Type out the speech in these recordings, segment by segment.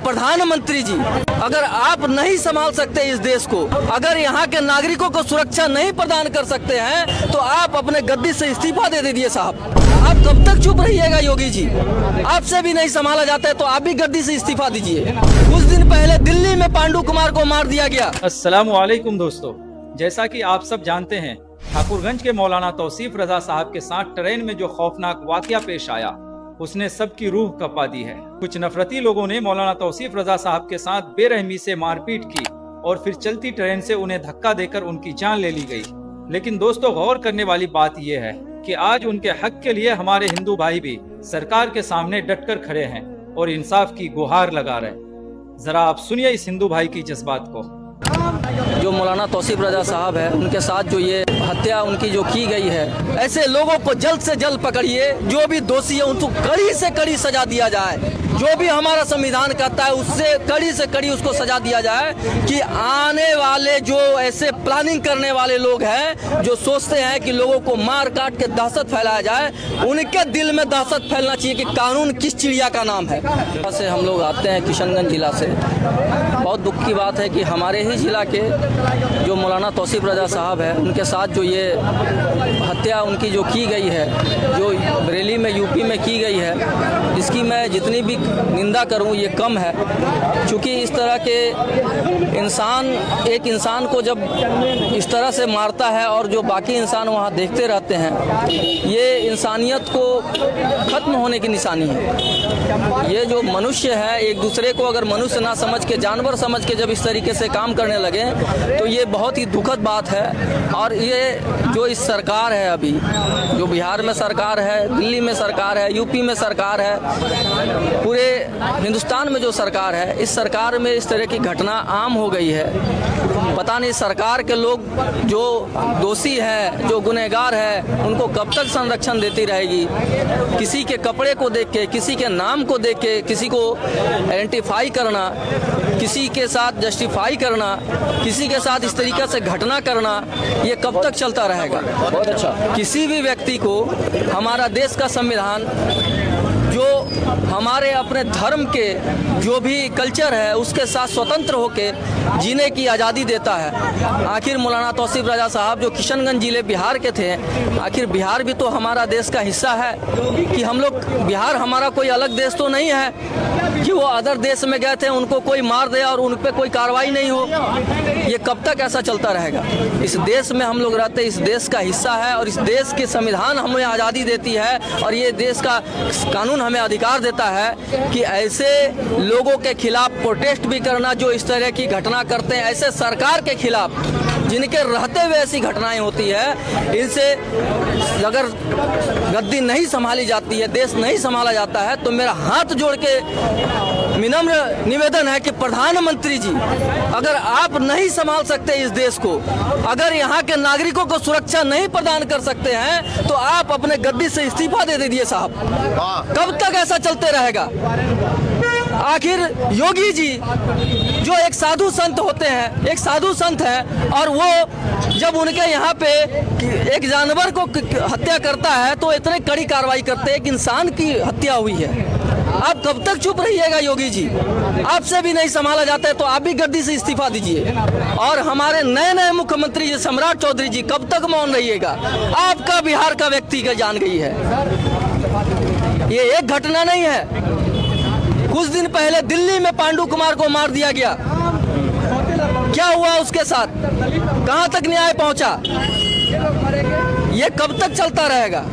प्रधानमंत्री जी, अगर आप नहीं संभाल सकते इस देश को, अगर यहाँ के नागरिकों को सुरक्षा नहीं प्रदान कर सकते हैं, तो आप अपने गद्दी से इस्तीफा दे दीजिए साहब। आप कब तक चुप रहिएगा योगी जी? आपसे भी नहीं संभाला जाता है तो आप भी गद्दी से इस्तीफा दीजिए। कुछ दिन पहले दिल्ली में पांडु कुमार को मार दिया गया। अस्सलाम वालेकुम दोस्तों, जैसा कि आप सब जानते हैं, ठाकुरगंज के मौलाना तौसीफ रजा साहब के साथ ट्रेन में जो खौफनाक वाकया पेश आया, उसने सबकी रूह कपा दी है। कुछ नफरती लोगों ने मौलाना तौसीफ रजा साहब के साथ बेरहमी से मारपीट की और फिर चलती ट्रेन से उन्हें धक्का देकर उनकी जान ले ली गई। लेकिन दोस्तों, गौर करने वाली बात यह है कि आज उनके हक के लिए हमारे हिंदू भाई भी सरकार के सामने डटकर खड़े हैं और इंसाफ की गुहार लगा रहे हैं। जरा आप सुनिए इस हिंदू भाई की जज्बात को। जो मौलाना तौसीफ रजा साहब है, उनके साथ जो ये हत्या उनकी जो की गई है, ऐसे लोगों को जल्द से जल्द पकड़िए। जो भी दोषी है उनको कड़ी से कड़ी सजा दिया जाए। जो भी हमारा संविधान कहता है उससे कड़ी से कड़ी उसको सजा दिया जाए कि आने वाले जो ऐसे प्लानिंग करने वाले लोग हैं, जो सोचते हैं कि लोगों को मार काट के दहशत फैलाया जाए, उनके दिल में दहशत फैलना चाहिए कि कानून किस चिड़िया का नाम है। से हम लोग आते हैं किशनगंज जिला से। बहुत दुख की बात है कि हमारे ही जिला के जो मौलाना तौसीफ रजा साहब है, उनके साथ जो ये हत्या उनकी जो की गई है, जो बरेली में यूपी में की गई है, इसकी मैं जितनी भी निंदा करूं ये कम है। क्योंकि इस तरह के इंसान एक इंसान को जब इस तरह से मारता है और जो बाकी इंसान वहां देखते रहते हैं, ये इंसानियत को खत्म होने की निशानी है। ये जो मनुष्य है, एक दूसरे को अगर मनुष्य ना समझ के जानवर समझ के जब इस तरीके से काम करने लगे तो ये बहुत ही दुखद बात है। और ये जो इस सरकार है, अभी जो बिहार में सरकार है, दिल्ली में सरकार है, यूपी में सरकार है, पूरे हिंदुस्तान में जो सरकार है, इस सरकार में इस तरह की घटना आम हो गई है। पता नहीं सरकार के लोग जो दोषी है, जो गुनहगार है, उनको कब तक संरक्षण देती रहेगी। किसी के कपड़े को देख के, किसी के नाम को देख के किसी को आइडेंटिफाई करना, किसी के साथ जस्टिफाई करना, किसी के साथ इस तरीके से घटना करना, ये कब तक चलता रहेगा? बहुत अच्छा। किसी भी व्यक्ति को हमारा देश का संविधान जो हमारे अपने धर्म के जो भी कल्चर है उसके साथ स्वतंत्र होके जीने की आज़ादी देता है। आखिर मौलाना तौसीफ रजा साहब जो किशनगंज जिले बिहार के थे, आखिर बिहार भी तो हमारा देश का हिस्सा है कि हम लोग, बिहार हमारा कोई अलग देश तो नहीं है कि वो अदर देश में गए थे, उनको कोई मार दे और उन पर कोई कार्रवाई नहीं हो। ये कब तक ऐसा चलता रहेगा? इस देश में हम लोग रहते, इस देश का हिस्सा है और इस देश के संविधान हमें आज़ादी देती है और ये देश का कानून हमें अधिकार देता है कि ऐसे लोगों के खिलाफ प्रोटेस्ट भी करना जो इस तरह की घटना करते हैं, ऐसे सरकार के खिलाफ जिनके रहते हुए ऐसी घटनाएं होती है, इनसे अगर गद्दी नहीं संभाली जाती है, देश नहीं संभाला जाता है, तो मेरा हाथ जोड़ के विनम्र निवेदन है कि प्रधानमंत्री जी, अगर आप नहीं संभाल सकते इस देश को, अगर यहाँ के नागरिकों को सुरक्षा नहीं प्रदान कर सकते हैं, तो आप अपने गद्दी से इस्तीफा दे दीजिए साहब। कब तक ऐसा चलते रहेगा? आखिर योगी जी जो एक साधु संत होते हैं, एक साधु संत है, और वो जब उनके यहाँ पे एक जानवर को हत्या करता है तो इतने कड़ी कार्रवाई करते हैं, एक इंसान की हत्या हुई है। आप कब तक चुप रहिएगा योगी जी? आपसे भी नहीं संभाला जाता है तो आप भी गद्दी से इस्तीफा दीजिए। और हमारे नए नए मुख्यमंत्री जी सम्राट चौधरी जी कब तक मौन रहिएगा? आपका बिहार का व्यक्ति का जान गई है। ये एक घटना नहीं है। कुछ दिन पहले दिल्ली में पांडु कुमार को मार दिया गया। क्या हुआ उसके साथ? कहां तक न्याय पहुंचा? ये कब तक चलता रहेगा?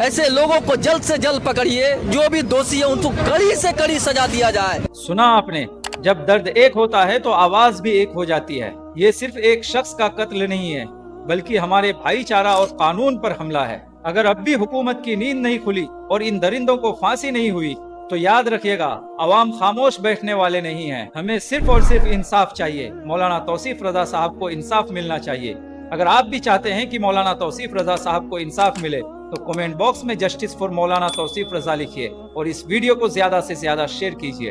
ऐसे लोगों को जल्द से जल्द पकड़िए। जो भी दोषी है उनको कड़ी से कड़ी सजा दिया जाए। सुना आपने, जब दर्द एक होता है तो आवाज भी एक हो जाती है। ये सिर्फ एक शख्स का कत्ल नहीं है, बल्कि हमारे भाईचारा और कानून पर हमला है। अगर अब भी हुकूमत की नींद नहीं खुली और इन दरिंदों को फांसी नहीं हुई, तो याद रखिएगा, अवाम खामोश बैठने वाले नहीं हैं। हमें सिर्फ और सिर्फ इंसाफ चाहिए। मौलाना तौसीफ रजा साहब को इंसाफ मिलना चाहिए। अगर आप भी चाहते हैं कि मौलाना तौसीफ रजा साहब को इंसाफ मिले, तो कमेंट बॉक्स में जस्टिस फॉर मौलाना तौसीफ रजा लिखिए और इस वीडियो को ज्यादा से ज्यादा शेयर कीजिए।